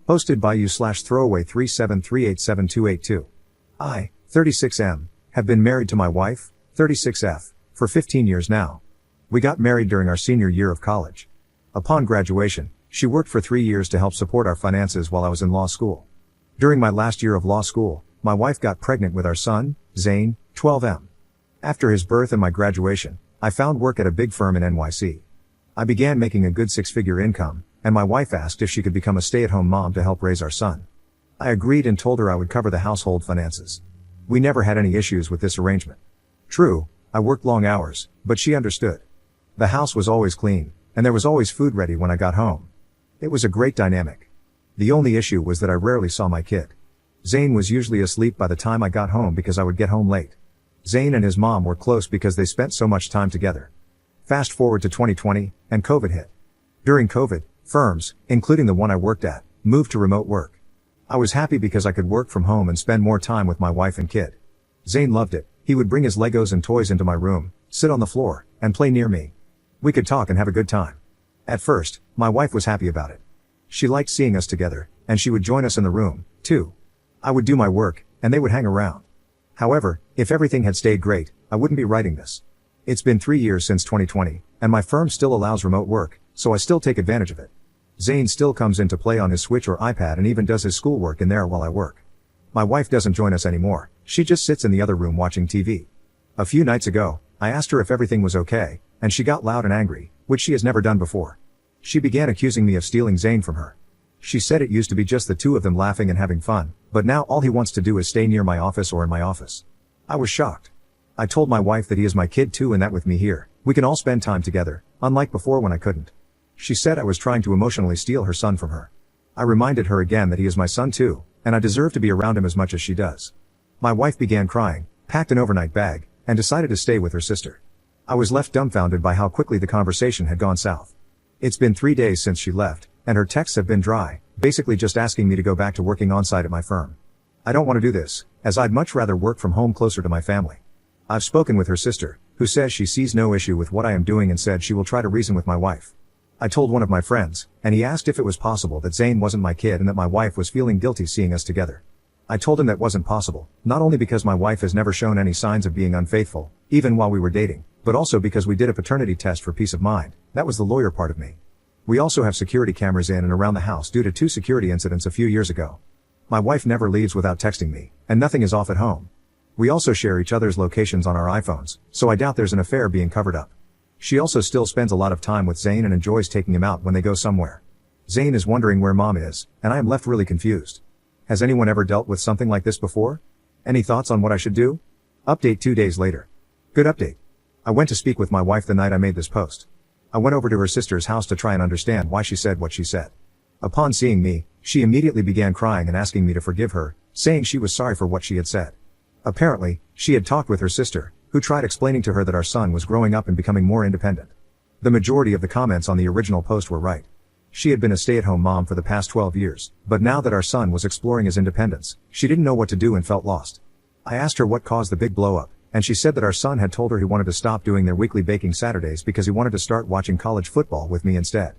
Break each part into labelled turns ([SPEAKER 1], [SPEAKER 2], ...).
[SPEAKER 1] Hosted by you/throwaway37387282. I, 36M, have been married to my wife, 36F, for 15 years now. We got married during our senior year of college. Upon graduation, she worked for 3 years to help support our finances while I was in law school. During my last year of law school, my wife got pregnant with our son, Zane, 12M. After his birth and my graduation, I found work at a big firm in NYC. I began making a good six-figure income, and my wife asked if she could become a stay-at-home mom to help raise our son. I agreed and told her I would cover the household finances. We never had any issues with this arrangement. True, I worked long hours, but she understood. The house was always clean, and there was always food ready when I got home. It was a great dynamic. The only issue was that I rarely saw my kid. Zane was usually asleep by the time I got home because I would get home late. Zane and his mom were close because they spent so much time together. Fast forward to 2020, and COVID hit. During COVID, firms, including the one I worked at, moved to remote work. I was happy because I could work from home and spend more time with my wife and kid. Zane loved it. He would bring his Legos and toys into my room, sit on the floor, and play near me. We could talk and have a good time. At first, my wife was happy about it. She liked seeing us together, and she would join us in the room, too. I would do my work, and they would hang around. However, if everything had stayed great, I wouldn't be writing this. It's been 3 years since 2020, and my firm still allows remote work, so I still take advantage of it. Zane still comes in to play on his Switch or iPad and even does his schoolwork in there while I work. My wife doesn't join us anymore. She just sits in the other room watching TV. A few nights ago, I asked her if everything was okay, and she got loud and angry, which she has never done before. She began accusing me of stealing Zane from her. She said it used to be just the two of them laughing and having fun, but now all he wants to do is stay near my office or in my office. I was shocked. I told my wife that he is my kid too and that with me here, we can all spend time together, unlike before when I couldn't. She said I was trying to emotionally steal her son from her. I reminded her again that he is my son too, and I deserve to be around him as much as she does. My wife began crying, packed an overnight bag, and decided to stay with her sister. I was left dumbfounded by how quickly the conversation had gone south. It's been 3 days since she left, and her texts have been dry, basically just asking me to go back to working on-site at my firm. I don't want to do this, as I'd much rather work from home closer to my family. I've spoken with her sister, who says she sees no issue with what I am doing and said she will try to reason with my wife. I told one of my friends, and he asked if it was possible that Zane wasn't my kid and that my wife was feeling guilty seeing us together. I told him that wasn't possible, not only because my wife has never shown any signs of being unfaithful, even while we were dating, but also because we did a paternity test for peace of mind. That was the lawyer part of me. We also have security cameras in and around the house due to 2 security incidents a few years ago. My wife never leaves without texting me, and nothing is off at home. We also share each other's locations on our iPhones, so I doubt there's an affair being covered up. She also still spends a lot of time with Zane and enjoys taking him out when they go somewhere. Zane is wondering where mom is, and I am left really confused. Has anyone ever dealt with something like this before? Any thoughts on what I should do? Update 2 days later. Good update. I went to speak with my wife the night I made this post. I went over to her sister's house to try and understand why she said what she said. Upon seeing me, she immediately began crying and asking me to forgive her, saying she was sorry for what she had said. Apparently, she had talked with her sister, who tried explaining to her that our son was growing up and becoming more independent. The majority of the comments on the original post were right. She had been a stay-at-home mom for the past 12 years, but now that our son was exploring his independence, she didn't know what to do and felt lost. I asked her what caused the big blow-up, and she said that our son had told her he wanted to stop doing their weekly baking Saturdays because he wanted to start watching college football with me instead.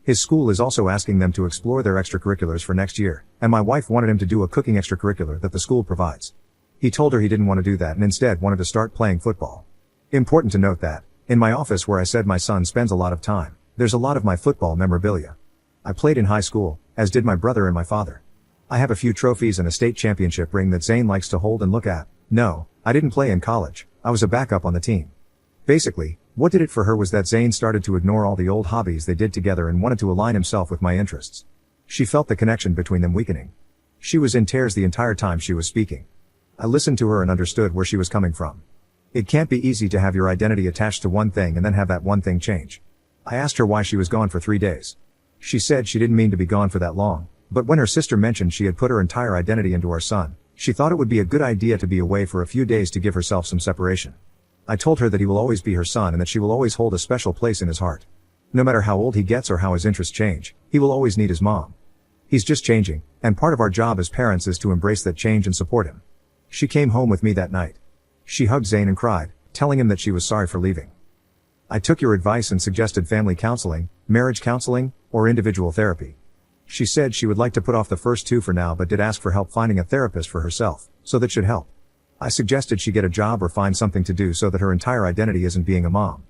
[SPEAKER 1] His school is also asking them to explore their extracurriculars for next year, and my wife wanted him to do a cooking extracurricular that the school provides. He told her he didn't want to do that and instead wanted to start playing football. Important to note that, in my office where I said my son spends a lot of time, there's a lot of my football memorabilia. I played in high school, as did my brother and my father. I have a few trophies and a state championship ring that Zane likes to hold and look at. No, I didn't play in college, I was a backup on the team. Basically, what did it for her was that Zane started to ignore all the old hobbies they did together and wanted to align himself with my interests. She felt the connection between them weakening. She was in tears the entire time she was speaking. I listened to her and understood where she was coming from. It can't be easy to have your identity attached to one thing and then have that one thing change. I asked her why she was gone for 3 days. She said she didn't mean to be gone for that long, but when her sister mentioned she had put her entire identity into our son, she thought it would be a good idea to be away for a few days to give herself some separation. I told her that he will always be her son and that she will always hold a special place in his heart. No matter how old he gets or how his interests change, he will always need his mom. He's just changing, and part of our job as parents is to embrace that change and support him. She came home with me that night. She hugged Zane and cried, telling him that she was sorry for leaving. I took your advice and suggested family counseling, marriage counseling, or individual therapy. She said she would like to put off the first two for now but did ask for help finding a therapist for herself, so that should help. I suggested she get a job or find something to do so that her entire identity isn't being a mom.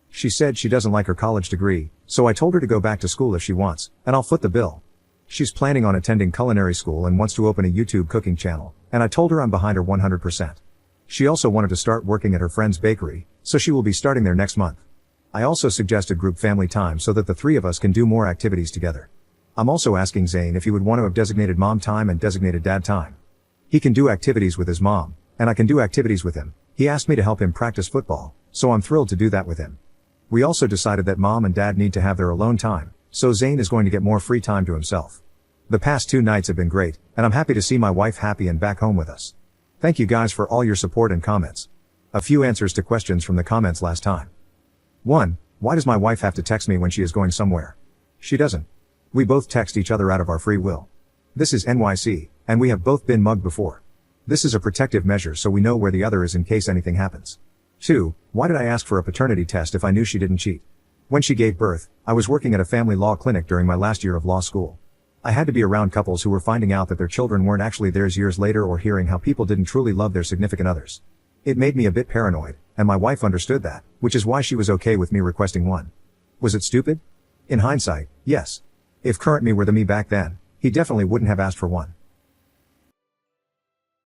[SPEAKER 1] She said she doesn't like her college degree, so I told her to go back to school if she wants, and I'll foot the bill. She's planning on attending culinary school and wants to open a YouTube cooking channel, and I told her I'm behind her 100%. She also wanted to start working at her friend's bakery, so she will be starting there next month. I also suggested group family time so that the three of us can do more activities together. I'm also asking Zane if he would want to have designated mom time and designated dad time. He can do activities with his mom, and I can do activities with him. He asked me to help him practice football, so I'm thrilled to do that with him. We also decided that mom and dad need to have their alone time, so Zane is going to get more free time to himself. The past 2 nights have been great, and I'm happy to see my wife happy and back home with us. Thank you guys for all your support and comments. A few answers to questions from the comments last time. 1. Why does my wife have to text me when she is going somewhere? She doesn't. We both text each other out of our free will. This is NYC, and we have both been mugged before. This is a protective measure so we know where the other is in case anything happens. 2. Why did I ask for a paternity test if I knew she didn't cheat? When she gave birth, I was working at a family law clinic during my last year of law school. I had to be around couples who were finding out that their children weren't actually theirs years later or hearing how people didn't truly love their significant others. It made me a bit paranoid, and my wife understood that, which is why she was okay with me requesting one. Was it stupid? In hindsight, yes. If current me were the me back then, he definitely wouldn't have asked for one.